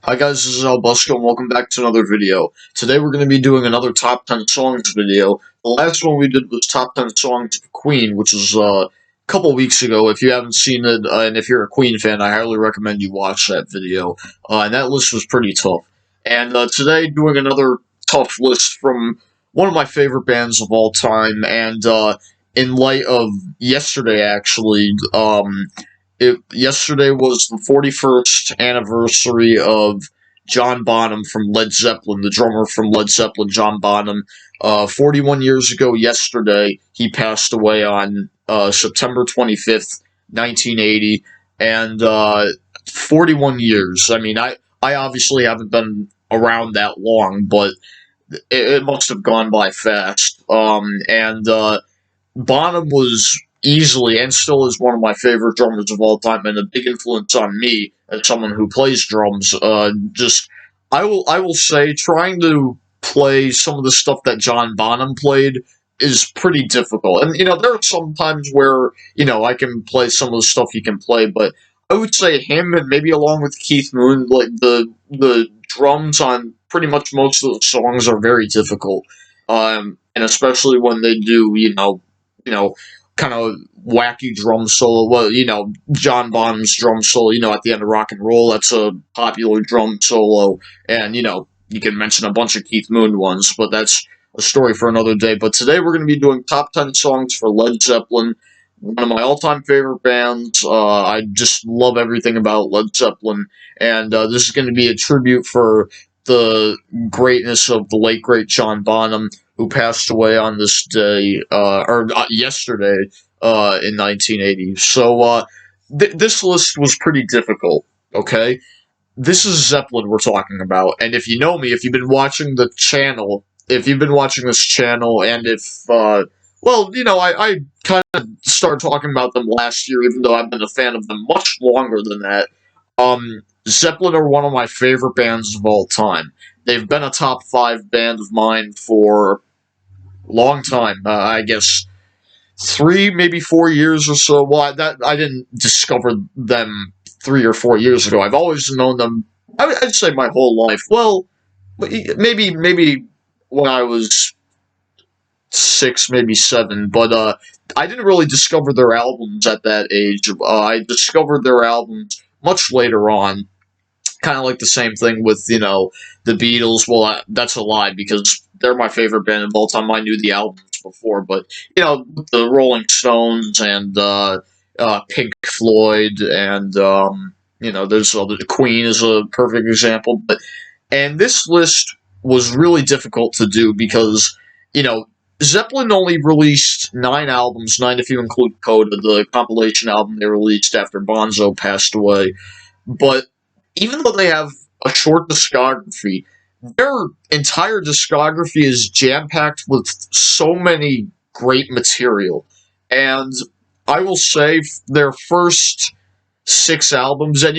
Hi guys, this is Albusco and welcome back to another video. Today we're going to be doing another top 10 songs video. The last one we did was top 10 songs of Queen, which was a couple weeks ago. If you haven't seen it, and if you're a Queen fan, I highly recommend you watch that video. And that list was pretty tough. And today doing another tough list from one of my favorite bands of all time, and in light of yesterday actually, yesterday was the 41st anniversary of John Bonham from Led Zeppelin, the drummer from Led Zeppelin, John Bonham. 41 years ago yesterday, he passed away on September 25th, 1980. And 41 years. I mean, I obviously haven't been around that long, but it must have gone by fast. Bonham was easily and still is one of my favorite drummers of all time, and a big influence on me as someone who plays drums. I will say trying to play some of the stuff that John Bonham played is pretty difficult. And there are some times where I can play some of the stuff he can play, but I would say him and maybe along with Keith Moon, like the drums on pretty much most of the songs are very difficult. And especially when they do, kind of wacky drum solo. Well, John Bonham's drum solo, at the end of Rock and Roll, that's a popular drum solo. And, you can mention a bunch of Keith Moon ones, but that's a story for another day. But today we're going to be doing top 10 songs for Led Zeppelin, one of my all-time favorite bands. I just love everything about Led Zeppelin. And this is going to be a tribute for the greatness of the late, great John Bonham, who passed away on this day, yesterday, in 1980. So, this list was pretty difficult, okay? This is Zeppelin we're talking about, and if you know me, if you've been watching the channel, if you've been watching this channel, and I kind of started talking about them last year, even though I've been a fan of them much longer than that. Zeppelin are one of my favorite bands of all time. They've been a top 5 band of mine for long time. I guess 3, maybe 4 years or so. Well, I didn't discover them 3 or 4 years ago. I've always known them. I'd say my whole life. Well, maybe when I was 6, maybe 7. But I didn't really discover their albums at that age. I discovered their albums much later on. Kind of like the same thing with, the Beatles. Well, that's a lie, because they're my favorite band of all time. I knew the albums before, but, the Rolling Stones and Pink Floyd and, there's the Queen is a perfect example. And this list was really difficult to do because, Zeppelin only released 9 albums, 9 if you include Coda, the compilation album they released after Bonzo passed away. But even though they have a short discography, their entire discography is jam-packed with so many great material. And I will say their first 6 albums, and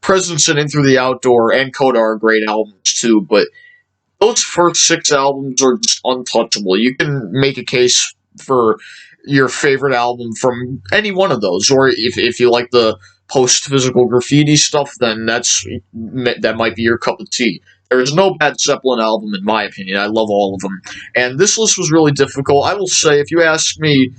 Presence and In Through the Outdoor and Coda are great albums too, but those first 6 albums are just untouchable. You can make a case for your favorite album from any one of those, or if you like the post-physical graffiti stuff, then that might be your cup of tea. There is no bad Zeppelin album, in my opinion. I love all of them. And this list was really difficult. I will say, if you ask me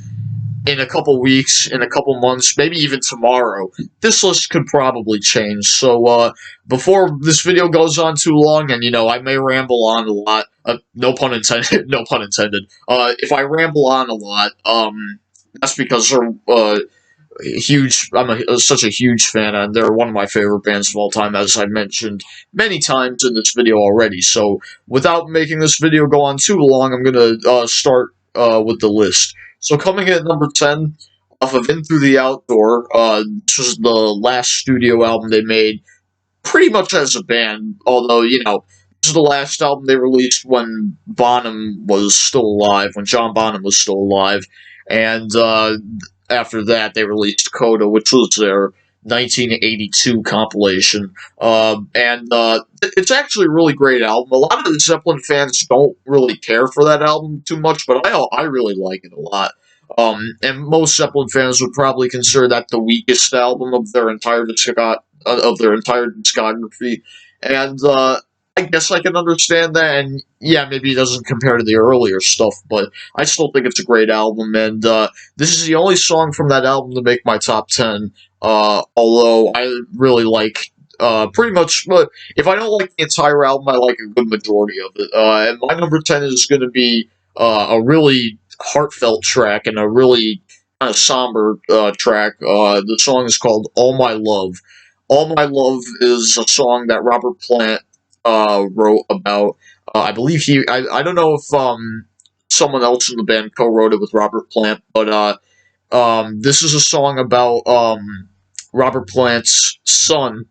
in a couple weeks, in a couple months, maybe even tomorrow, this list could probably change. So, before this video goes on too long, and, I may ramble on a lot, no pun intended, no pun intended. If I ramble on a lot, that's because they're, such a huge fan, and they're one of my favorite bands of all time, as I mentioned many times in this video already. So, without making this video go on too long, I'm gonna start with the list. So, coming in at number 10, off of In Through the Outdoor, this was the last studio album they made, pretty much as a band, although, this is the last album they released when Bonham was still alive, when John Bonham was still alive, and, after that, they released Coda, which was their 1982 compilation. It's actually a really great album. A lot of the Zeppelin fans don't really care for that album too much, but I really like it a lot. And most Zeppelin fans would probably consider that the weakest album of their entire of their entire discography, and I guess I can understand that. And yeah, maybe it doesn't compare to the earlier stuff, but I still think it's a great album. And this is the only song from that album to make my top 10. Although I really like pretty much, but if I don't like the entire album, I like a good majority of it. And my number 10 is going to be a really heartfelt track and a really kind of somber track. The song is called "All My Love." "All My Love" is a song that Robert Plant wrote about. I believe I don't know if someone else in the band co-wrote it with Robert Plant, but this is a song about Robert Plant's son.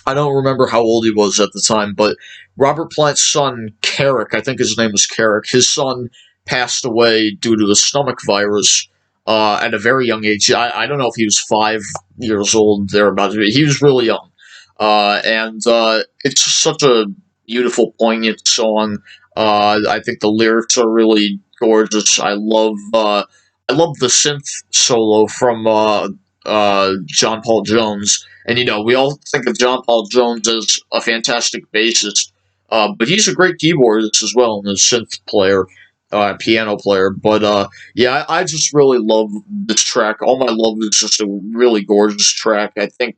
I don't remember how old he was at the time, but Robert Plant's son, Carrick, I think his name was Carrick, his son passed away due to a stomach virus at a very young age. I don't know if he was 5 years old, thereabouts. He was really young. And it's just such a beautiful, poignant song. I think the lyrics are really gorgeous. I love the synth solo from John Paul Jones. And, we all think of John Paul Jones as a fantastic bassist, but he's a great keyboardist as well and a synth player, piano player. But, yeah, I just really love this track. All My Love is just a really gorgeous track. I think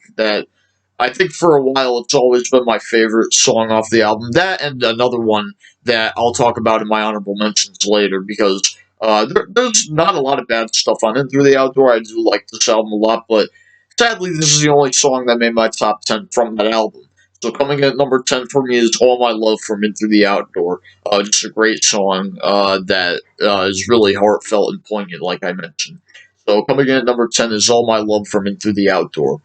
for a while it's always been my favorite song off the album. That and another one that I'll talk about in my honorable mentions later because there's not a lot of bad stuff on it. Through the Outdoor, I do like this album a lot, but sadly, this is the only song that made my top 10 from that album. So coming in at number 10 for me is All My Love from In Through the Outdoor. Just a great song that is really heartfelt and poignant, like I mentioned. So coming in at number 10 is All My Love from In Through the Outdoor.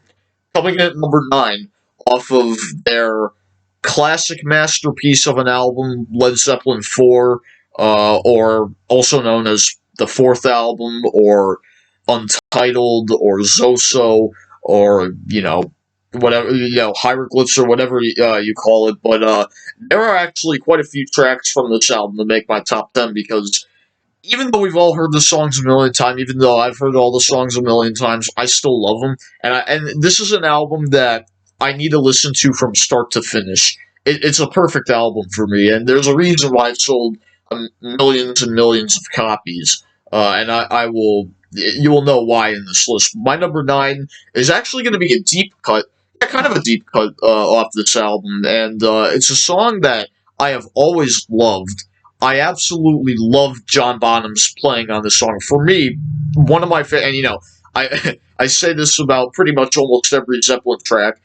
Coming in at number 9, off of their classic masterpiece of an album, Led Zeppelin 4, or also known as the fourth album, or Untitled, or Zoso, or, whatever, Hieroglyphs, or whatever you call it. But there are actually quite a few tracks from this album to make my top 10 because even though we've all heard the songs a million times, even though I've heard all the songs a million times, I still love them. And this is an album that I need to listen to from start to finish. It's a perfect album for me, and there's a reason why it sold millions and millions of copies. And you will know why in this list. My number 9 is actually going to be a deep cut, yeah, kind of a deep cut off this album, and it's a song that I have always loved. I absolutely love John Bonham's playing on this song. For me, one of my and I I say this about pretty much almost every Zeppelin track.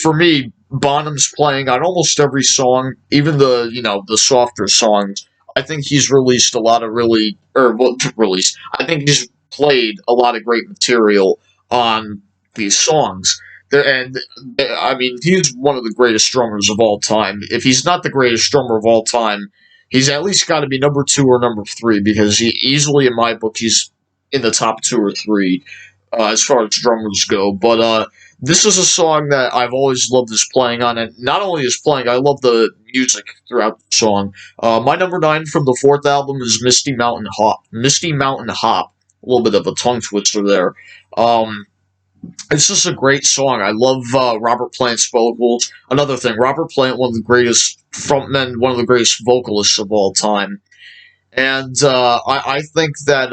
For me, Bonham's playing on almost every song, even the softer songs. I think he's released a lot of really, or well, released. I think he's played a lot of great material on these songs. And I mean, he's one of the greatest drummers of all time. If he's not the greatest drummer of all time, he's at least got to be number 2 or number 3 because he easily, in my book, he's in the top 2 or 3 as far as drummers go. But this is a song that I've always loved his playing on, and not only his playing, I love the music throughout the song. My number 9 from the fourth album is Misty Mountain Hop. Misty Mountain Hop. A little bit of a tongue twister there. It's just a great song. I love Robert Plant's vocals. Another thing, Robert Plant, one of the greatest frontmen, one of the greatest vocalists of all time. And I think that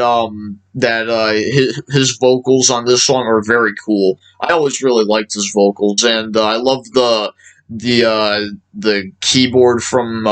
his vocals on this song are very cool. I always really liked his vocals, and I love the keyboard from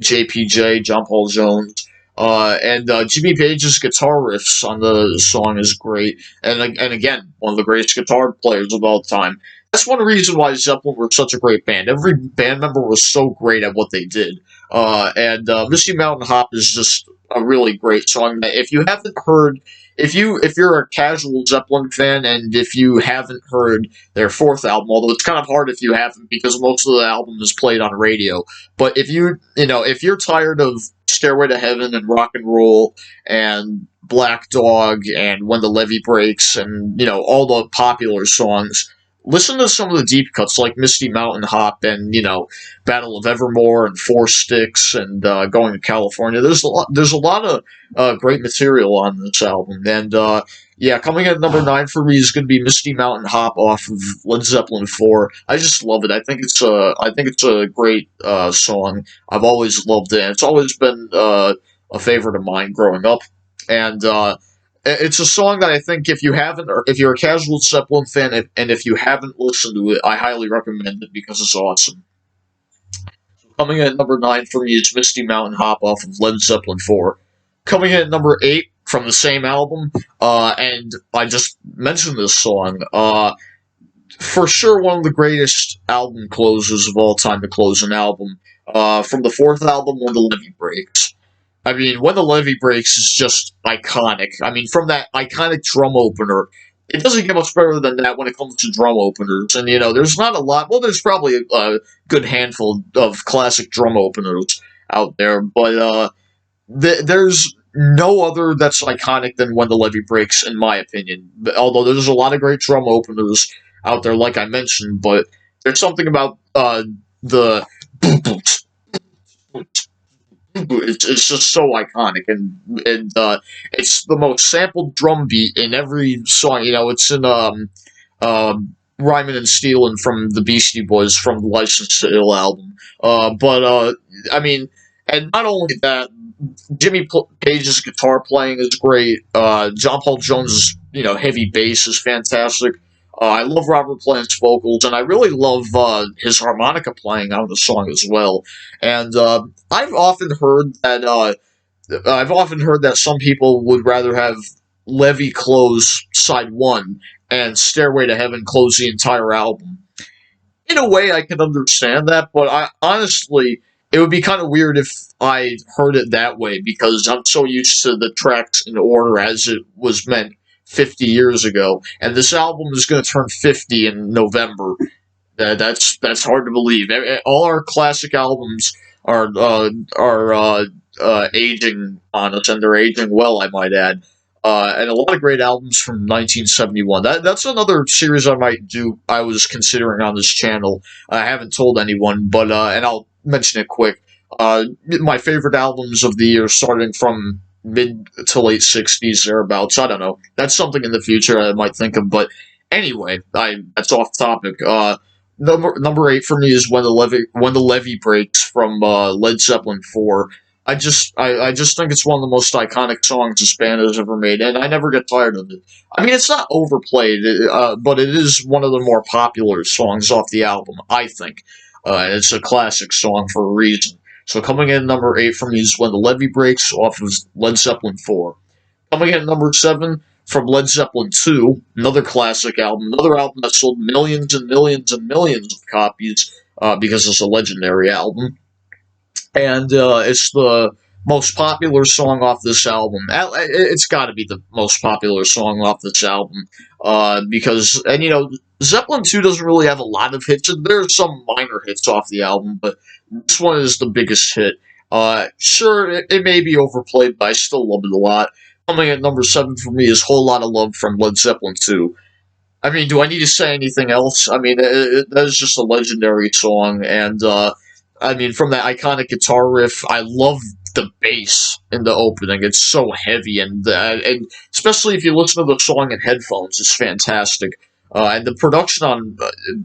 JPJ, John Paul Jones. And Jimmy Page's guitar riffs on the song is great, and again, one of the greatest guitar players of all time. That's one reason why Zeppelin were such a great band. Every band member was so great at what they did. And Misty Mountain Hop is just a really great song that if you haven't heard, if you're a casual Zeppelin fan and if you haven't heard their fourth album, although it's kind of hard if you haven't because most of the album is played on radio, but if if you're tired of Stairway to Heaven and Rock and Roll and Black Dog and When the Levee Breaks and all the popular songs, listen to some of the deep cuts like Misty Mountain Hop and Battle of Evermore and Four Sticks and Going to California. There's a lot of great material on this album, and yeah, coming at number 9 for me is going to be Misty Mountain Hop off of Led Zeppelin 4. I just love it. I think it's a great song. I've always loved it, and it's always been a favorite of mine growing up, and it's a song that I think if you haven't, or if you're a casual Zeppelin fan, and if you haven't listened to it, I highly recommend it because it's awesome. Coming in at number 9 for me is Misty Mountain Hop off of Led Zeppelin 4. Coming in at number 8 from the same album, and I just mentioned this song, for sure one of the greatest album closers of all time to close an album. From the fourth album, When the Levee Breaks. I mean, When the Levee Breaks is just iconic. I mean, from that iconic drum opener, it doesn't get much better than that when it comes to drum openers. And, there's not a lot. Well, there's probably a good handful of classic drum openers out there, but there's no other that's iconic than When the Levee Breaks, in my opinion. Although there's a lot of great drum openers out there, like I mentioned, but there's something about the it's just so iconic, and it's the most sampled drum beat in every song. It's in Ryman and Steelin' from the Beastie Boys from the License to Ill album. But I mean, and not only that, Jimmy Page's guitar playing is great. John Paul Jones' heavy bass is fantastic. I love Robert Plant's vocals, and I really love his harmonica playing on the song as well. And I've often heard that some people would rather have Levy close side one and Stairway to Heaven close the entire album. In a way, I can understand that, but I honestly, it would be kind of weird if I heard it that way because I'm so used to the tracks in order as it was meant 50 years ago, and this album is going to turn 50 in November. That's hard to believe. All our classic albums are aging on us, and they're aging well, I might add. And a lot of great albums from 1971. That's another series I might do. I was considering on this channel. I haven't told anyone, but and I'll mention it quick. My favorite albums of the year, starting from mid to late 60s thereabouts. I don't know. That's something in the future I might think of. But anyway, that's off topic. Number 8 for me is When the Levee Breaks from Led Zeppelin 4. I just think it's one of the most iconic songs this band has ever made, and I never get tired of it. I mean, it's not overplayed, but it is one of the more popular songs off the album, I think. And it's a classic song for a reason. So coming in number 8 for me is When the Levee Breaks off of Led Zeppelin 4. Coming in at number 7 from Led Zeppelin 2, another classic album, another album that sold millions and millions and millions of copies because it's a legendary album. And it's the most popular song off this album. It's got to be the most popular song off this album because, and Zeppelin 2 doesn't really have a lot of hits. There are some minor hits off the album, but this one is the biggest hit. Sure, it may be overplayed, but I still love it a lot. Coming at number 7 for me is Whole Lotta Love from Led Zeppelin 2. I mean, do I need to say anything else? I mean, that is just a legendary song, and I mean, from that iconic guitar riff, I love the bass in the opening. It's so heavy, and especially if you listen to the song in headphones, it's fantastic. And the production on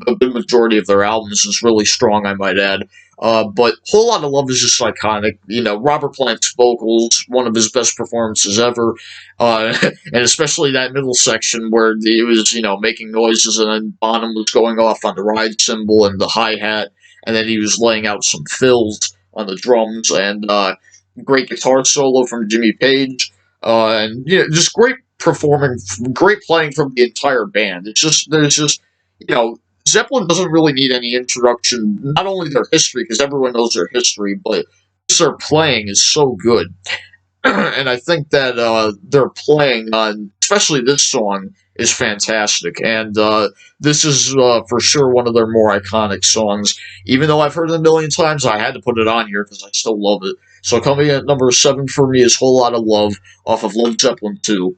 a good majority of their albums is really strong, I might add. But Whole Lotta Love is just iconic. Robert Plant's vocals, one of his best performances ever. And especially that middle section where he was, making noises and then Bonham was going off on the ride cymbal and the hi-hat. And then he was laying out some fills on the drums, and great guitar solo from Jimmy Page, and just great performing, great playing from the entire band. There's just Zeppelin doesn't really need any introduction. Not only their history, because everyone knows their history, but their playing is so good. And I think that their playing on, especially this song, is fantastic. And this is for sure one of their more iconic songs. Even though I've heard it a million times, I had to put it on here because I still love it. So coming in at number 7 for me is Whole Lotta Love off of Led Zeppelin 2.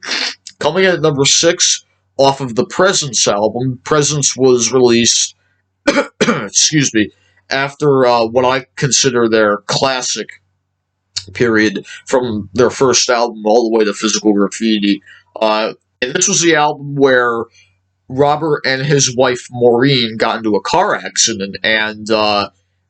Coming in at number 6 off of the Presence album. Presence was released, excuse me, after what I consider their classic period from their first album all the way to Physical Graffiti. And this was the album where Robert and his wife Maureen got into a car accident, and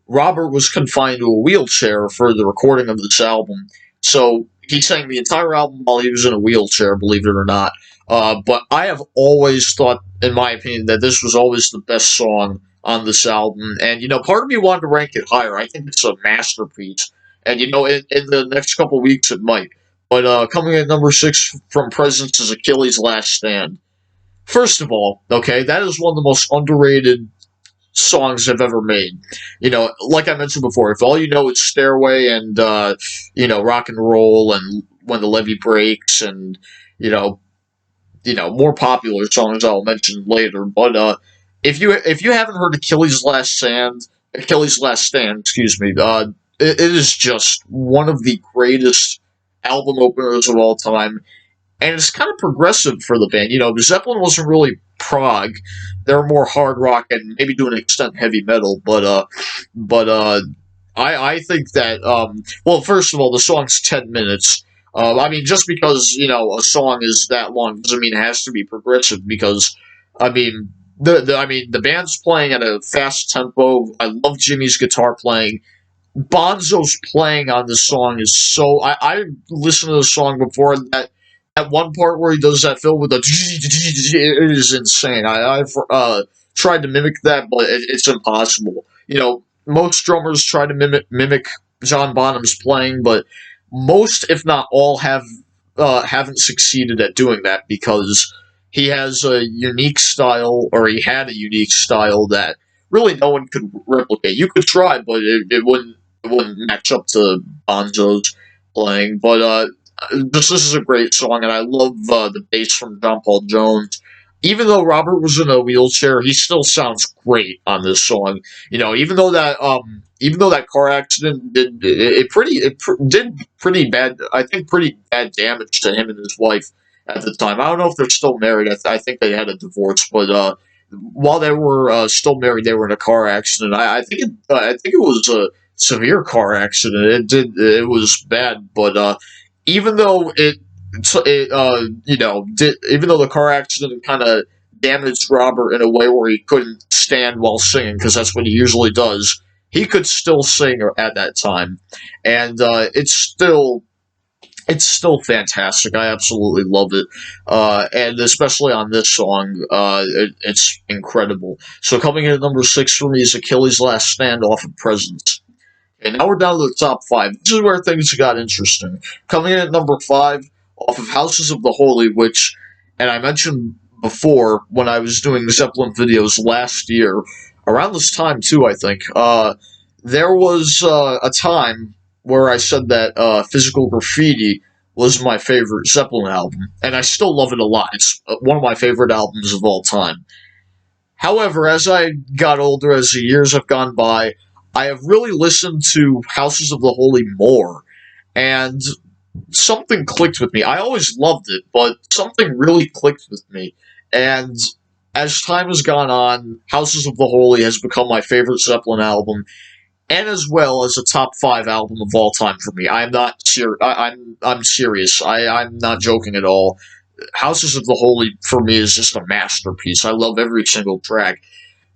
Robert was confined to a wheelchair for the recording of this album. So he sang the entire album while he was in a wheelchair, believe it or not. But I have always thought, in my opinion, that this was always the best song on this album. And, part of me wanted to rank it higher. I think it's a masterpiece. And, in the next couple weeks it might. But coming in at number 6 from Presence is Achilles' Last Stand. First of all, okay, that is one of the most underrated songs I've ever made. Like I mentioned before, if all you know is Stairway and, Rock and Roll and When the Levee Breaks and, more popular songs I'll mention later. But if you haven't heard Achilles' Last Stand, excuse me, it is just one of the greatest album openers of all time. And it's kind of progressive for the band. Zeppelin wasn't really prog; they were more hard rock and maybe to an extent heavy metal. But I think that well, first of all, the song's 10 minutes. I mean, just because a song is that long doesn't mean it has to be progressive. Because I mean, the band's playing at a fast tempo. I love Jimmy's guitar playing. Bonzo's playing on this song is so. I listened to the song before that. At one part where he does that fill with the it is insane. I've tried to mimic that, but it's impossible. Most drummers try to mimic John Bonham's playing, but most, if not all, haven't succeeded at doing that because he has a unique style, or he had a unique style that really no one could replicate. You could try, but it wouldn't match up to Bonzo's playing. But this is a great song, and I love the bass from John Paul Jones. Even though Robert was in a wheelchair, he still sounds great on this song. Even though that car accident did pretty bad, I think pretty bad damage to him and his wife at the time. I don't know if they're still married. I think they had a divorce, but while they were still married, they were in a car accident. I think it was a severe car accident. It was bad, but even though even though the car accident kind of damaged Robert in a way where he couldn't stand while singing, because that's what he usually does, he could still sing at that time, and it's still fantastic. I absolutely love it, and especially on this song, it's incredible. So coming in at number 6 for me is Achilles' Last Stand off of Presence. And now we're down to the top 5. This is where things got interesting. Coming in at number 5, off of Houses of the Holy, which, and I mentioned before when I was doing Zeppelin videos last year, around this time too, I think, there was a time where I said that Physical Graffiti was my favorite Zeppelin album, and I still love it a lot. It's one of my favorite albums of all time. However, as I got older, as the years have gone by, I have really listened to Houses of the Holy more, and something clicked with me. I always loved it, but something really clicked with me. And as time has gone on, Houses of the Holy has become my favorite Zeppelin album, and as well as a top 5 album of all time for me. I'm not I'm serious. I'm not joking at all. Houses of the Holy for me is just a masterpiece. I love every single track.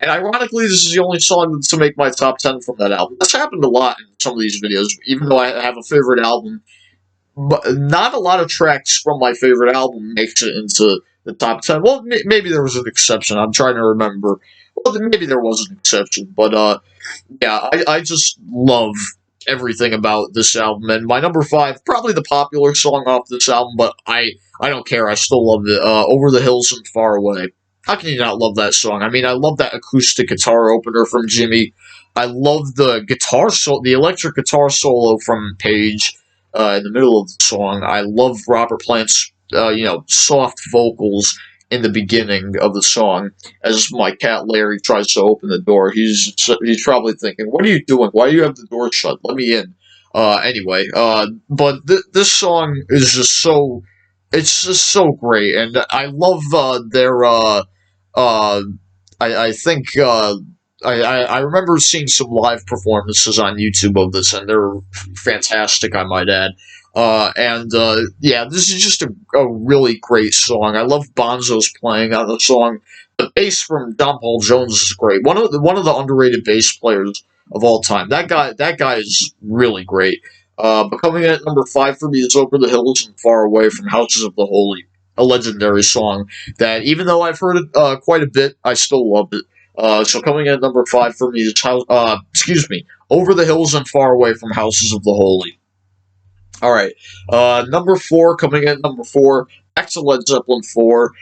And ironically, this is the only song to make my top 10 from that album. That's happened a lot in some of these videos, even though I have a favorite album. But not a lot of tracks from my favorite album makes it into the top 10. Well, maybe there was an exception. I'm trying to remember. Well, maybe there was an exception. But, yeah, I just love everything about this album. And my number 5, probably the popular song off this album, but I don't care. I still love it. Over the Hills and Far Away. How can you not love that song? I mean, I love that acoustic guitar opener from Jimmy. I love the the electric guitar solo from Page in the middle of the song. I love Robert Plant's, soft vocals in the beginning of the song as my cat Larry tries to open the door. He's probably thinking, "What are you doing? Why do you have the door shut? Let me in." Anyway, but this song is just so it's just so great, and I love their. Uh, I think I remember seeing some live performances on YouTube of this, and they're fantastic, I might add. And yeah, this is just a really great song. I love Bonzo's playing on the song. The bass from John Paul Jones is great. One of the underrated bass players of all time. That guy is really great. But coming in at number five for me is Over the Hills and Far Away from Houses of the Holy, a legendary song that even though I've heard it quite a bit, I still love it. So coming in at number five for me is Over the Hills and Far Away from Houses of the Holy. All right, number four coming in at number four, back to Led Zeppelin 4.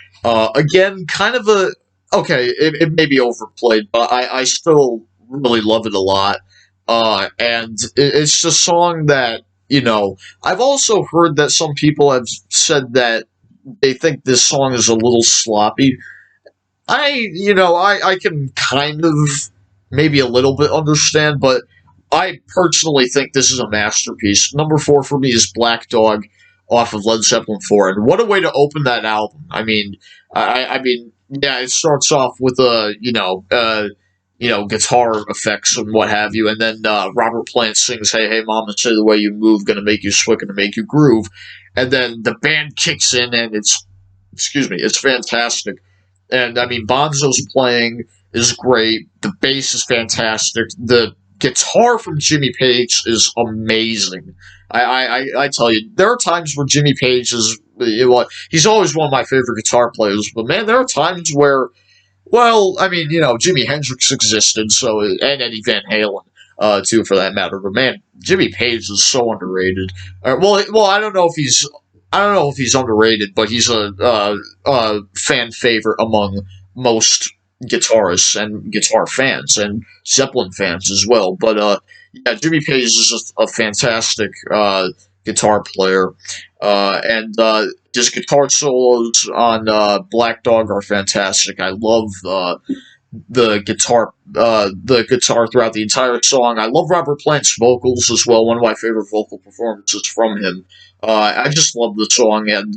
Again, kind of a okay. It may be overplayed, but I still really love it a lot. And it's a song that I've also heard that some people have said that they think this song is a little sloppy. I can kind of maybe a little bit understand, but I personally think this is a masterpiece. Number four for me is Black Dog off of Led Zeppelin 4, and what a way to open that album. I mean, yeah, it starts off with guitar effects and what have you, and then Robert Plant sings "Hey Hey Mama, say the way you move, gonna make you sweat, gonna make you groove," and then the band kicks in, and it's fantastic. And I mean, Bonzo's playing is great. The bass is fantastic. The guitar from Jimmy Page is amazing. I tell you, there are times where Jimmy Page he's always one of my favorite guitar players, but man, there are times where, well, I mean, Jimi Hendrix existed, and Eddie Van Halen, too, for that matter. But man, Jimmy Page is so underrated. Well, I don't know if he's underrated, but he's a fan favorite among most guitarists and guitar fans and Zeppelin fans as well. But yeah, Jimmy Page is just a fantastic guitar player, and his guitar solos on Black Dog are fantastic. I love the guitar throughout the entire song. I love Robert Plant's vocals as well. One of my favorite vocal performances from him. I just love the song, and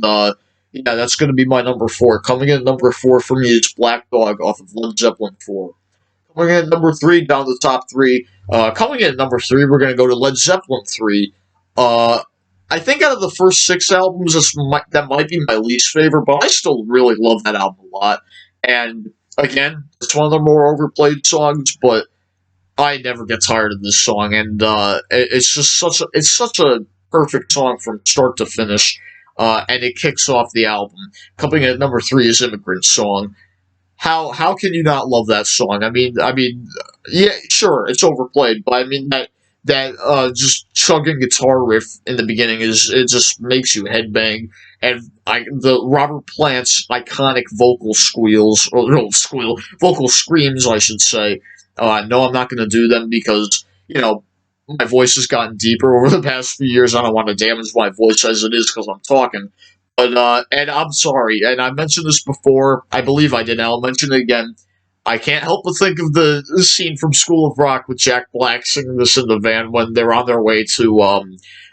yeah, that's going to be my number four. Coming in at number four for me is Black Dog off of Led Zeppelin 4. Coming in at number three, down to the top three. Coming in at number three, we're going to go to Led Zeppelin 3. Uh, I think out of the first six albums, that might be my least favorite, but I still really love that album a lot. And again, it's one of the more overplayed songs, but I never get tired of this song, and it's such a perfect song from start to finish, and it kicks off the album. Coming in at number three is "Immigrant Song." How can you not love that song? I mean, yeah, sure, it's overplayed, but I mean that just chugging guitar riff in the beginning it just makes you headbang, and the Robert Plant's iconic vocal squeals or no, vocal screams, I should say. No, I'm not going to do them because my voice has gotten deeper over the past few years. I don't want to damage my voice as it is because I'm talking. But and I'm sorry, and I mentioned this before. I believe I did. And I'll mention it again. I can't help but think of the scene from School of Rock with Jack Black singing this in the van when they're on their way to,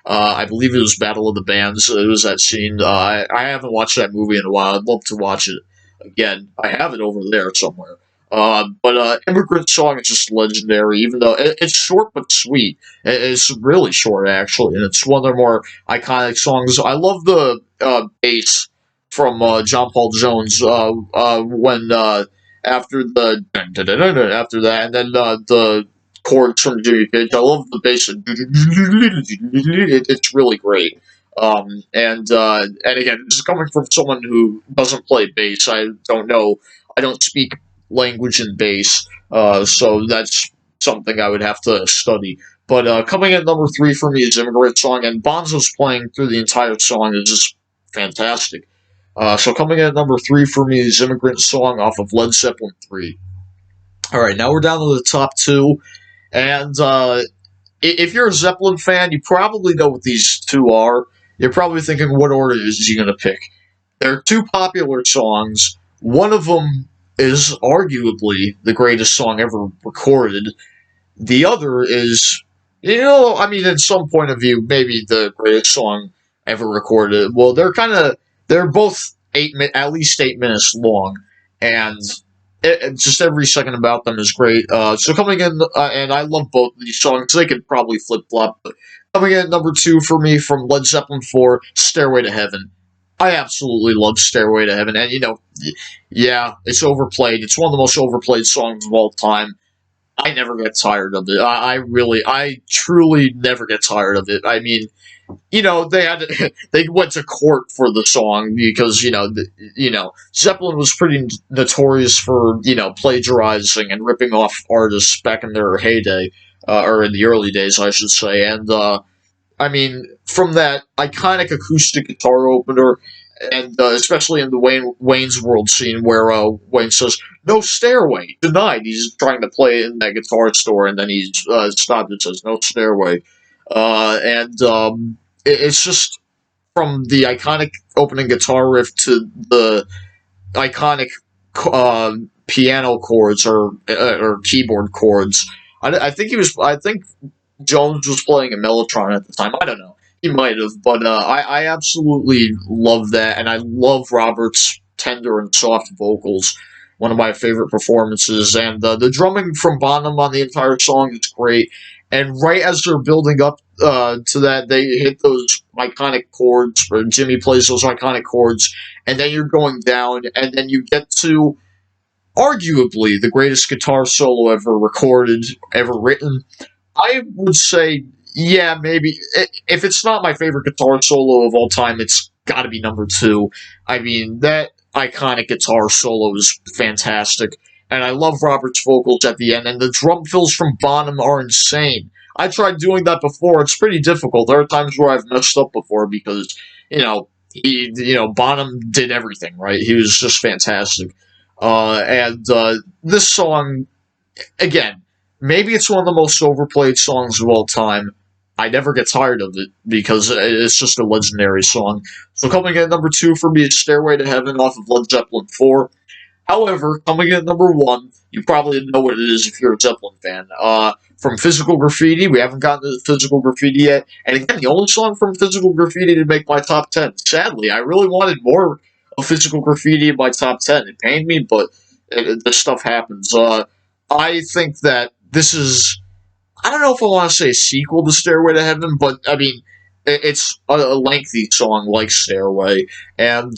I believe it was Battle of the Bands. It was that scene. I haven't watched that movie in a while. I'd love to watch it again. I have it over there somewhere. But Immigrant Song is just legendary, even though it's short but sweet. It's really short, actually, and it's one of their more iconic songs. I love the bass from John Paul Jones when after that, and then the chords from Jimmy Page. I love the bass. It's really great. And again, this is coming from someone who doesn't play bass. I don't know. I don't speak language in bass, so that's something I would have to study. But coming at number three for me is "Immigrant Song," and Bonzo's playing through the entire song is just fantastic. So coming in at number three for me is "Immigrant Song" off of Led Zeppelin 3. All right, now we're down to the top two, and if you're a Zeppelin fan, you probably know what these two are. You're probably thinking, what order is he going to pick? They're two popular songs. One of them is arguably the greatest song ever recorded. The other is, I mean, in some point of view, maybe the greatest song ever recorded. Well, they're they're both at least 8 minutes long, and just every second about them is great. So coming in, and I love both of these songs. They could probably flip flop, but coming in at number two for me from Led Zeppelin 4, "Stairway to Heaven." I absolutely love "Stairway to Heaven," and yeah, it's overplayed. It's one of the most overplayed songs of all time. I never get tired of it. I truly never get tired of it. I mean, they went to court for the song because Zeppelin was pretty notorious for plagiarizing and ripping off artists back in their heyday, or in the early days, I should say. And I mean, from that iconic acoustic guitar opener, and especially in the Wayne's World scene where Wayne says, "No stairway, denied." He's trying to play in that guitar store, and then he stops and says, "No stairway." And it's just from the iconic opening guitar riff to the iconic uh, piano chords or keyboard chords. I think Jones was playing a mellotron at the time. I don't know. He might have, but I absolutely love that, and I love Robert's tender and soft vocals. One of my favorite performances, and the drumming from Bonham on the entire song is great. And right as they're building up to that, they hit those iconic chords, or Jimmy plays those iconic chords, and then you're going down, and then you get to arguably the greatest guitar solo ever recorded, ever written. I would say, yeah, maybe. If it's not my favorite guitar solo of all time, it's got to be number two. I mean, that iconic guitar solo is fantastic, and I love Robert's vocals at the end, and the drum fills from Bonham are insane. I tried doing that before. It's pretty difficult. There are times where I've messed up before because, Bonham did everything, right? He was just fantastic. And this song, again, maybe it's one of the most overplayed songs of all time. I never get tired of it because it's just a legendary song. So coming in at number two for me is "Stairway to Heaven" off of Led Zeppelin 4. However, coming in at number one, you probably know what it is if you're a Zeppelin fan. From Physical Graffiti, we haven't gotten to Physical Graffiti yet. And again, the only song from Physical Graffiti to make my top 10. Sadly, I really wanted more of Physical Graffiti in my top 10. It pained me, but this stuff happens. I think that this is, I don't know if I want to say a sequel to "Stairway to Heaven," but I mean, it's a lengthy song like "Stairway," and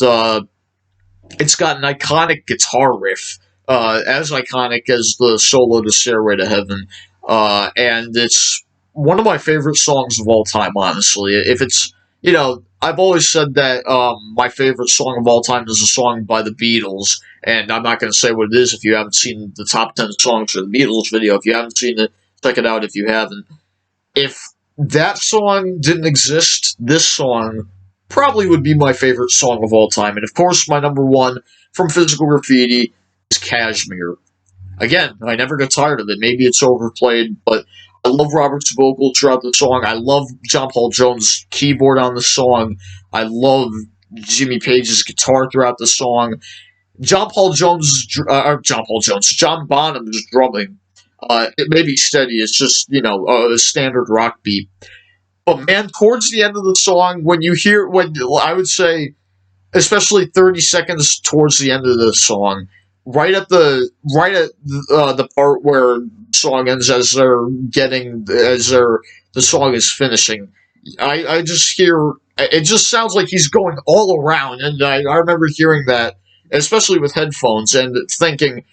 it's got an iconic guitar riff, as iconic as the solo to "Stairway to Heaven," and it's one of my favorite songs of all time. Honestly, if it's I've always said that my favorite song of all time is a song by the Beatles, and I'm not going to say what it is if you haven't seen the top 10 songs for the Beatles video. If you haven't seen it, check it out if you haven't. If that song didn't exist, this song probably would be my favorite song of all time. And of course, my number one from Physical Graffiti is "Kashmir." Again, I never get tired of it. Maybe it's overplayed, but I love Robert's vocals throughout the song. I love John Paul Jones' keyboard on the song. I love Jimmy Page's guitar throughout the song. John Bonham's drumming. It may be steady. It's just a standard rock beat. But man, towards the end of the song, when I would say, especially 30 seconds towards the end of the song, right at the part where the song ends, the song is finishing, I just hear it. Just sounds like he's going all around, and I remember hearing that, especially with headphones, and thinking,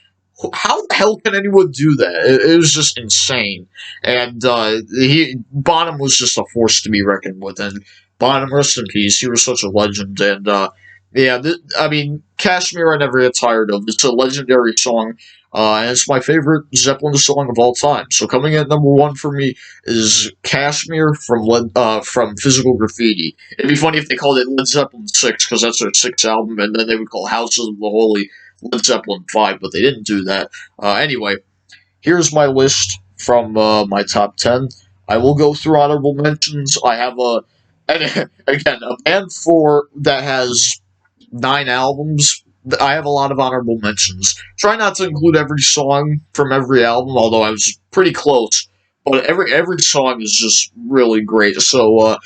how the hell can anyone do that? It was just insane. And Bonham was just a force to be reckoned with. And Bonham, rest in peace. He was such a legend. And yeah, I mean, "Kashmir" I never get tired of. It's a legendary song. And it's my favorite Zeppelin song of all time. So coming in at number one for me is "Kashmir" from Physical Graffiti. It'd be funny if they called it Led Zeppelin 6, because that's their sixth album, and then they would call "Houses of the Holy" Led Zeppelin 5, but they didn't do that. Anyway, here's my list from my top 10. I will go through honorable mentions. I have again, a band that has 9 albums. I have a lot of honorable mentions. Try not to include every song from every album, although I was pretty close. But every song is just really great. So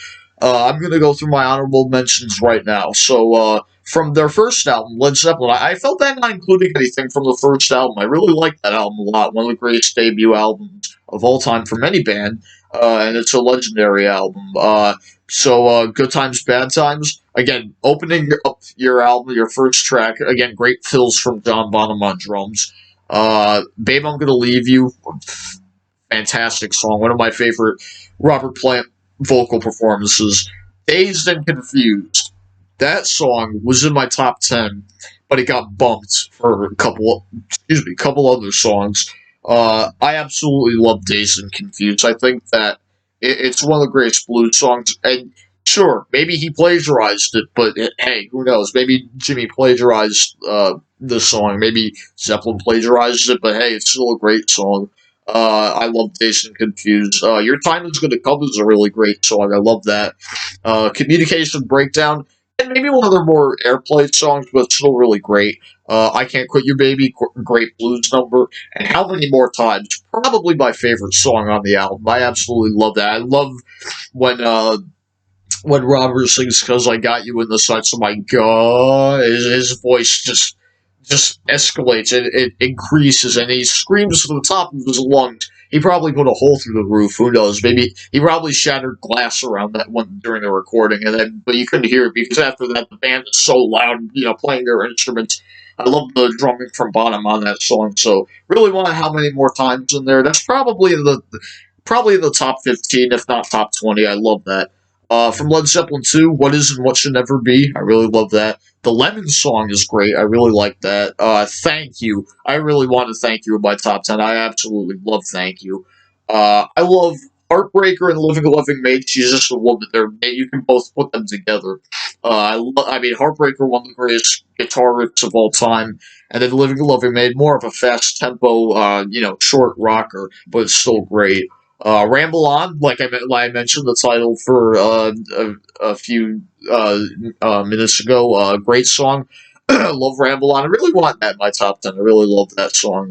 I'm gonna go through my honorable mentions right now. So from their first album, Led Zeppelin. I felt bad not including anything from the first album. I really liked that album a lot. One of the greatest debut albums of all time for any band, and it's a legendary album. Good Times, Bad Times. Again, opening up your album, your first track. Again, great fills from John Bonham on drums. Babe, I'm Gonna Leave You. Fantastic song. One of my favorite Robert Plant vocal performances. Dazed and Confused. That song was in my top 10, but it got bumped for couple other songs. I absolutely love Dazed and Confused. I think that it's one of the greatest blues songs. And sure, maybe he plagiarized it, but hey, who knows? Maybe Jimmy plagiarized the song. Maybe Zeppelin plagiarized it, but hey, it's still a great song. I love Dazed and Confused. Your Time Is Gonna Come is a really great song. I love that. Communication Breakdown, and maybe one of their more airplayed songs, but still really great. I Can't Quit You Baby, great blues number. And How Many More Times, probably my favorite song on the album. I absolutely love that. I love when Robert sings "Cause I Got You in the Sights of My God," his voice just escalates. It increases, and he screams to the top of his lungs. He probably put a hole through the roof. Who knows? Maybe he probably shattered glass around that one during the recording, but you couldn't hear it because after that the band is so loud, playing their instruments. I love the drumming from Bonham on that song. So really want How Many More Times in there. That's probably in the top 15, if not top 20. I love that. From Led Zeppelin 2, What Is and What Should Never Be. I really love that. The Lemon song is great. I really like that. Thank You. I really want to Thank You in my top 10. I absolutely love Thank You. I love Heartbreaker and Living Loving Mate. She's just a woman. You can both put them together. I mean, Heartbreaker, one of the greatest guitar riffs of all time. And then Living Loving Mate, more of a fast tempo, short rocker, but it's still great. Ramble On, like I mentioned, the title for a few minutes ago. Great song. Love Ramble On. I really want that in my top 10. I really love that song.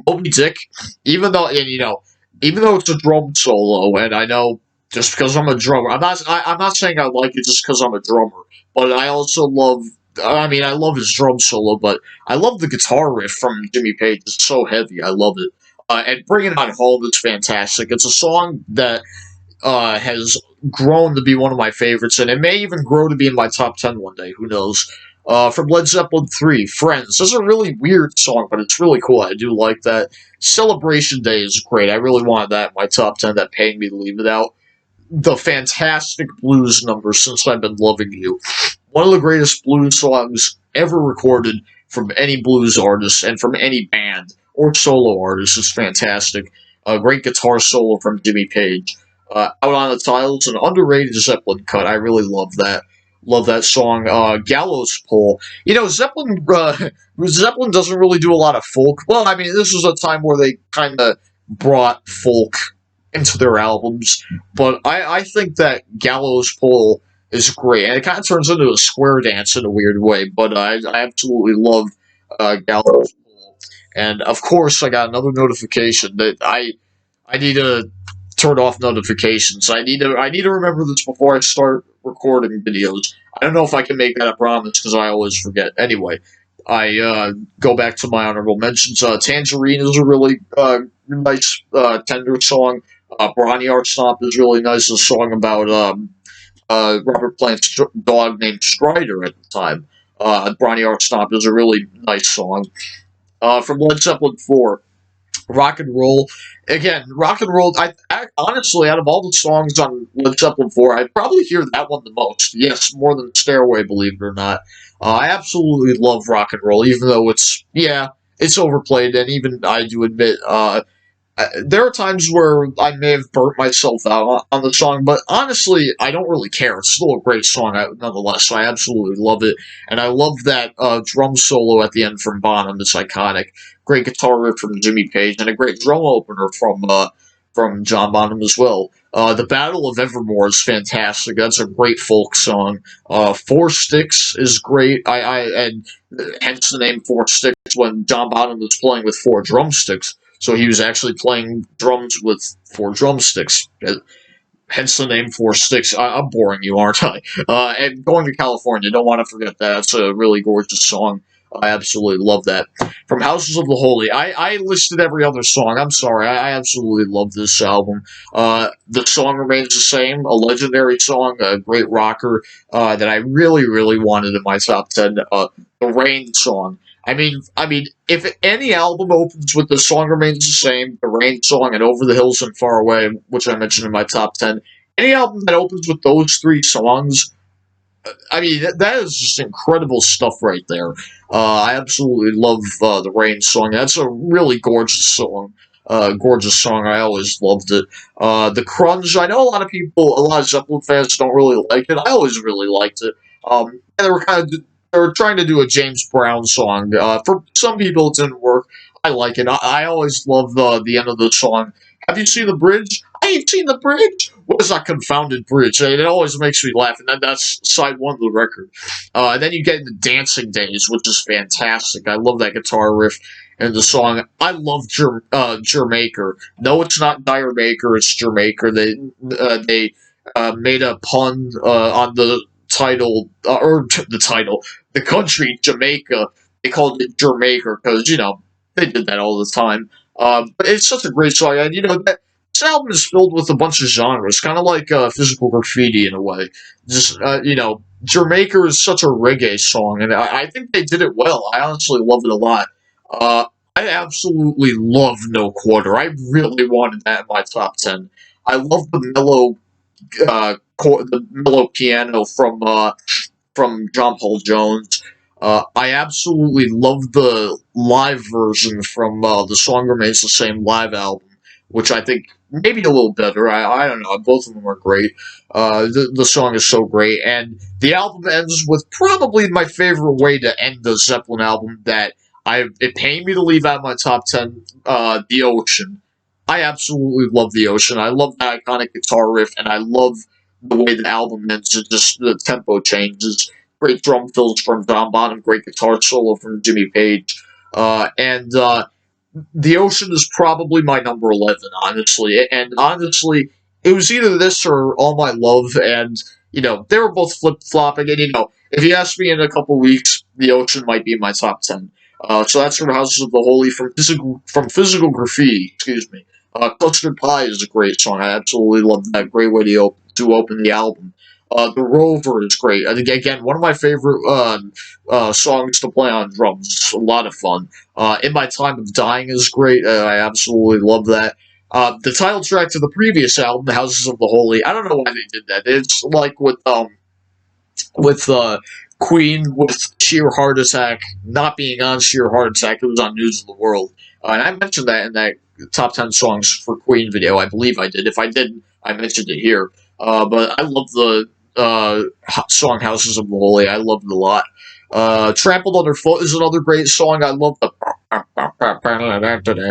Moby Dick, even though even though it's a drum solo, and I know just because I'm a drummer, I'm not saying I like it just because I'm a drummer, but I also love. I mean, I love his drum solo, but I love the guitar riff from Jimmy Page. It's so heavy. I love it. And Bring It On Home is fantastic. It's a song that has grown to be one of my favorites, and it may even grow to be in my top 10 one day. Who knows? From Led Zeppelin 3, Friends. This is a really weird song, but it's really cool. I do like that. Celebration Day is great. I really wanted that in my top 10. That pained me to leave it out. The fantastic blues number, Since I've Been Loving You. One of the greatest blues songs ever recorded from any blues artist and from any band or solo artist. Is fantastic. A great guitar solo from Jimmy Page. Out on the Tiles, an underrated Zeppelin cut. I really love that. Love that song. Gallows Pole. Zeppelin doesn't really do a lot of folk. Well, I mean, this was a time where they kind of brought folk into their albums, but I think that Gallows Pole is great, and it kind of turns into a square dance in a weird way, but I absolutely love Gallows Pole. And, of course, I got another notification that I need to turn off notifications. I need to remember this before I start recording videos. I don't know if I can make that a promise because I always forget. Anyway, I go back to my honorable mentions. Tangerine is a really nice, tender song. Brawny Art Stomp is really nice. A song about Robert Plant's dog named Strider at the time. Brawny Art Stomp is a really nice song. From Led Zeppelin 4, Rock and Roll. Again, Rock and Roll, I honestly, out of all the songs on Led Zeppelin 4, I'd probably hear that one the most. Yes, more than Stairway, believe it or not. I absolutely love Rock and Roll, even though it's overplayed, and even I do admit, there are times where I may have burnt myself out on the song, but honestly, I don't really care. It's still a great song, nonetheless. So I absolutely love it, and I love that drum solo at the end from Bonham. It's iconic. Great guitar riff from Jimmy Page, and a great drum opener from John Bonham as well. The Battle of Evermore is fantastic. That's a great folk song. Four Sticks is great. And hence the name Four Sticks when John Bonham was playing with four drumsticks. So he was actually playing drums with four drumsticks. hence the name Four Sticks. I'm boring you, aren't I? And Going to California, don't want to forget that. That's a really gorgeous song. I absolutely love that. From Houses of the Holy, I listed every other song. I'm sorry. I absolutely love this album. The song remains the same. A legendary song, a great rocker that I really, really wanted in my top 10. The Rain song. If any album opens with the song remains the same, the Rain song, and Over the Hills and Far Away, which I mentioned in my top 10, any album that opens with those three songs, that is just incredible stuff right there. I absolutely love the Rain song. That's a really gorgeous song. Gorgeous song. I always loved it. The Crunge. I know a lot of Zeppelin fans don't really like it. I always really liked it. They were trying to do a James Brown song. For some people, it didn't work. I like it. I always love the end of the song. Have you seen the bridge? I ain't seen the bridge. What is that confounded bridge? It always makes me laugh, and then that's side one of the record. And then you get into Dancing Days, which is fantastic. I love that guitar riff and the song. I love Jermaker. No, it's not Dire Maker, it's Jermaker. They made a pun on the title, or the title, the country, Jamaica. They called it Jermaker because, they did that all the time. But it's such a great song, and this album is filled with a bunch of genres, kind of like Physical Graffiti in a way. Just Jamaica is such a reggae song, and I think they did it well. I honestly love it a lot. Uh, I absolutely love No Quarter. I really wanted that in my top 10. I love the mellow piano from John Paul Jones. I absolutely love the live version from The Song Remains the Same live album, which I think maybe a little better. I don't know. Both of them are great. The song is so great. And the album ends with probably my favorite way to end the Zeppelin album that it pained me to leave out my top 10, The Ocean. I absolutely love The Ocean. I love that iconic guitar riff, and I love the way the album ends. It just, the tempo changes. Great drum fills from John Bonham, great guitar solo from Jimmy Page. And The Ocean is probably my number 11, honestly. And honestly, it was either this or All My Love, and, they were both flip-flopping. And, if you ask me in a couple weeks, The Ocean might be in my top 10. So that's from Houses of the Holy, from Physical Graffiti, excuse me. Custard Pie is a great song. I absolutely love that. Great way to open the album. The Rover is great. I think, again, one of my favorite songs to play on drums. It's a lot of fun. In My Time of Dying is great. I absolutely love that. The title track to the previous album, Houses of the Holy, I don't know why they did that. It's like with Queen, with Sheer Heart Attack not being on Sheer Heart Attack, it was on News of the World. And I mentioned that in that top 10 songs for Queen video. I believe I did. If I didn't, I mentioned it here. But I love the song Houses of the Holy. I loved it a lot. Trampled Underfoot is another great song. I love the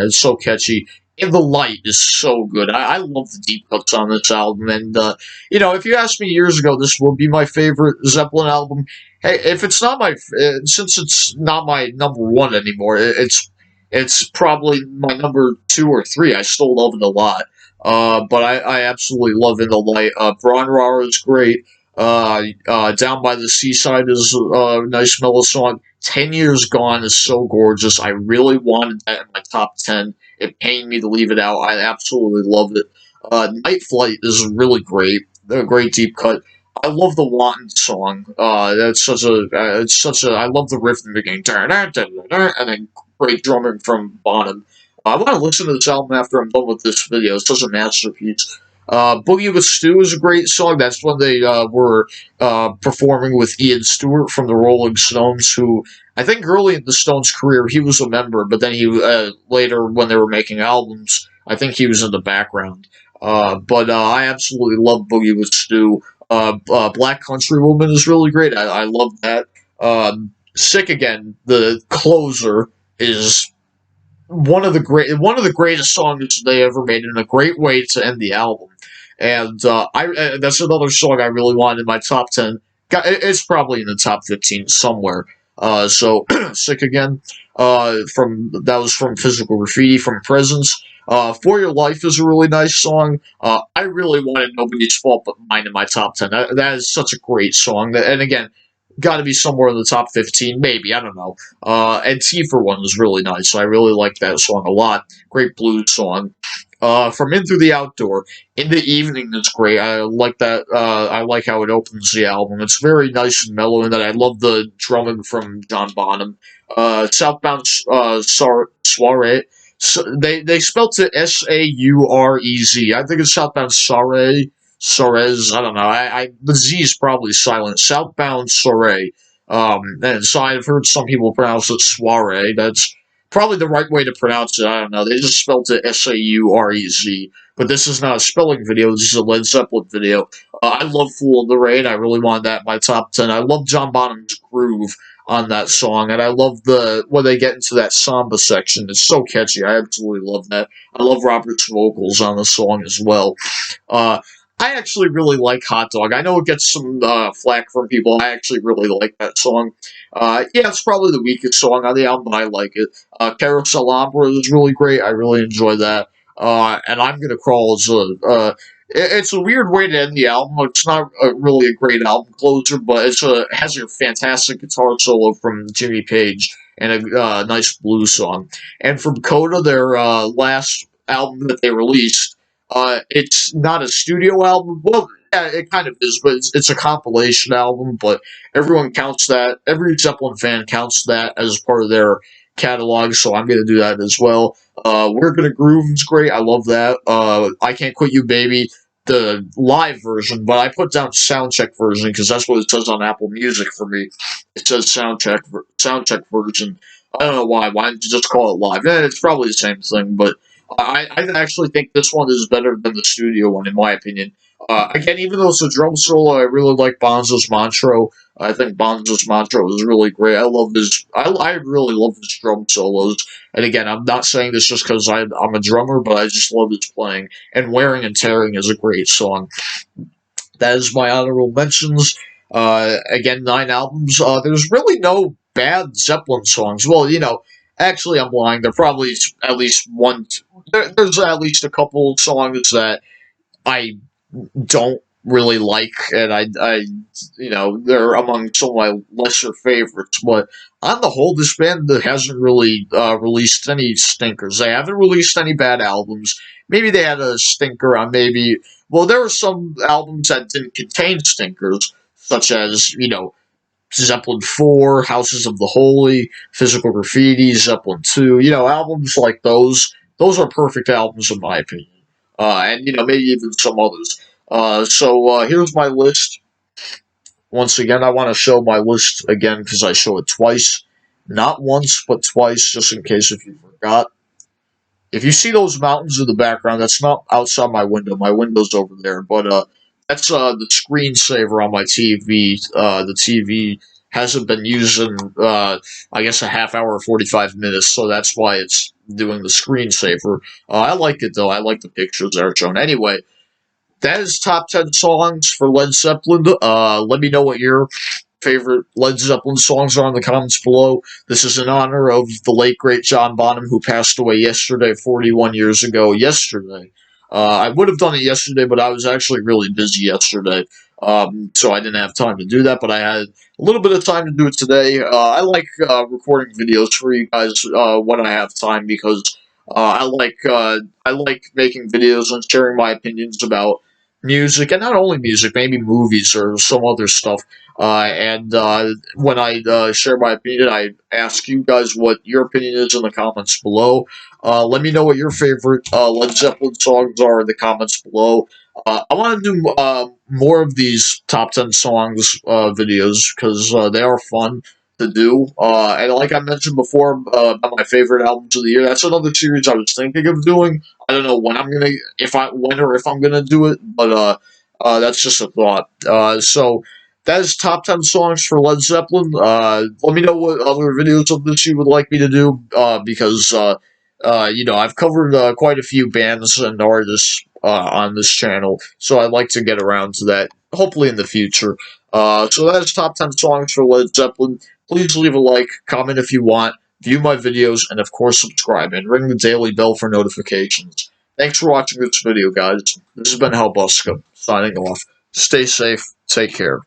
it's so catchy. And The Light is so good. I love the deep cuts on this album. And, if you asked me years ago, this will be my favorite Zeppelin album. Hey, if it's not since it's not my number one anymore, it's probably my number 2 or 3. I still love it a lot. But I absolutely love In the Light. Bron Rar is great. Down by the Seaside is a nice mellow song. 10 Years Gone is so gorgeous. I really wanted that in my top 10. It pained me to leave it out. I absolutely loved it. Night Flight is really great. A great deep cut. I love the Wanton song. I love the riff in the beginning. And then great drumming from Bonham. I want to listen to this album after I'm done with this video. It's such a masterpiece. Boogie with Stu is a great song. That's when they were performing with Ian Stewart from the Rolling Stones, who I think early in the Stones' career he was a member, but then he later, when they were making albums, I think he was in the background. But I absolutely love Boogie with Stu. Black Country Woman is really great. I love that. Sick Again, the closer, is one of the greatest songs they ever made, and a great way to end the album. And that's another song I really wanted in my top 10. It's probably in the top 15 somewhere. So Sick Again. That was from Physical Graffiti, from Presence. For Your Life is a really nice song. I really wanted Nobody's Fault But Mine in my top 10. That is such a great song. And again, got to be somewhere in the top 15, maybe. I don't know. And T for One was really nice. I really like that song a lot. Great blues song. From In Through the Outdoor, In the Evening is great. I like that. I like how it opens the album. It's very nice and mellow, and that I love the drumming from John Bonham. Southbound Soiree. So they spelled it Saurez. I think it's Southbound Soiree. Soares. I don't know. The Z is probably silent. Southbound Soiree. And so I've heard some people pronounce it soiree. That's probably the right way to pronounce it. I don't know. They just spelled it Saurez. But this is not a spelling video. This is a Led Zeppelin video. I love Fool in the Rain. I really wanted that in my top 10. I love John Bonham's groove on that song, and I love when they get into that samba section. It's so catchy. I absolutely love that. I love Robert's vocals on the song as well. Uh, I actually really like Hot Dog. I know it gets some flack from people. I actually really like that song. Yeah, it's probably the weakest song on the album, but I like it. Carousel Opera is really great. I really enjoy that. And I'm Gonna Crawl is it's a weird way to end the album. It's not really a great album closer, but it has a fantastic guitar solo from Jimmy Page and a nice blues song. And from Coda, their last album that they released, it's not a studio album. Well, yeah, it kind of is, but it's a compilation album. But everyone counts that. Every Zeppelin fan counts that as part of their catalog, so I'm going to do that as well. We're Gonna Groove is great. I love that. I Can't Quit You Baby, the live version, but I put down soundcheck version because that's what it says on Apple Music for me. It says soundcheck version. I don't know why. Why don't you just call it live? It's probably the same thing, but I actually think this one is better than the studio one, in my opinion. Again, even though it's a drum solo, I really like Bonzo's Mantra. I think Bonzo's Mantra is really great. I love his. I really love his drum solos. And again, I'm not saying this just because I'm a drummer, but I just love his playing. And Wearing and Tearing is a great song. That is my honorable mentions. Again, 9 albums. There's really no bad Zeppelin songs. Well, actually, I'm lying. There probably at least one. There's at least a couple songs that I don't really like, and they're among some of my lesser favorites. But on the whole, this band hasn't really released any stinkers. They haven't released any bad albums. Maybe they had a stinker on maybe. Well, there were some albums that didn't contain stinkers, such as Zeppelin 4, Houses of the Holy, Physical Graffiti, Zeppelin 2. Albums like those. Those are perfect albums in my opinion. And maybe even some others. So here's my list. Once again, I want to show my list again because I show it twice. Not once, but twice, just in case if you forgot. If you see those mountains in the background, that's not outside my window. My window's over there. But that's the screensaver on my TV. The TV hasn't been used in, I guess, a half hour or 45 minutes, so that's why it's doing the screensaver. I like it, though. I like the pictures that are shown. Anyway, that is top 10 songs for Led Zeppelin. Let me know what your favorite Led Zeppelin songs are in the comments below. This is in honor of the late, great John Bonham, who passed away yesterday, 41 years ago yesterday. I would have done it yesterday, but I was actually really busy yesterday, so I didn't have time to do that, but I had a little bit of time to do it today. I like recording videos for you guys when I have time because I like making videos and sharing my opinions about music, and not only music, maybe movies or some other stuff. And when I share my opinion, I ask you guys what your opinion is in the comments below. Let me know what your favorite Led Zeppelin songs are in the comments below. I want to do more of these top 10 songs videos because they are fun to do. And like I mentioned before about my favorite albums of the year, that's another series I was thinking of doing. I don't know when if I'm gonna do it, but that's just a thought. So that is top 10 songs for Led Zeppelin. Let me know what other videos of this you would like me to do, because I've covered quite a few bands and artists on this channel, so I'd like to get around to that, hopefully in the future. So that is top 10 songs for Led Zeppelin. Please leave a like, comment if you want. view my videos, and of course subscribe, and ring the daily bell for notifications. Thanks for watching this video, guys. This has been Helbuska, signing off. Stay safe, take care.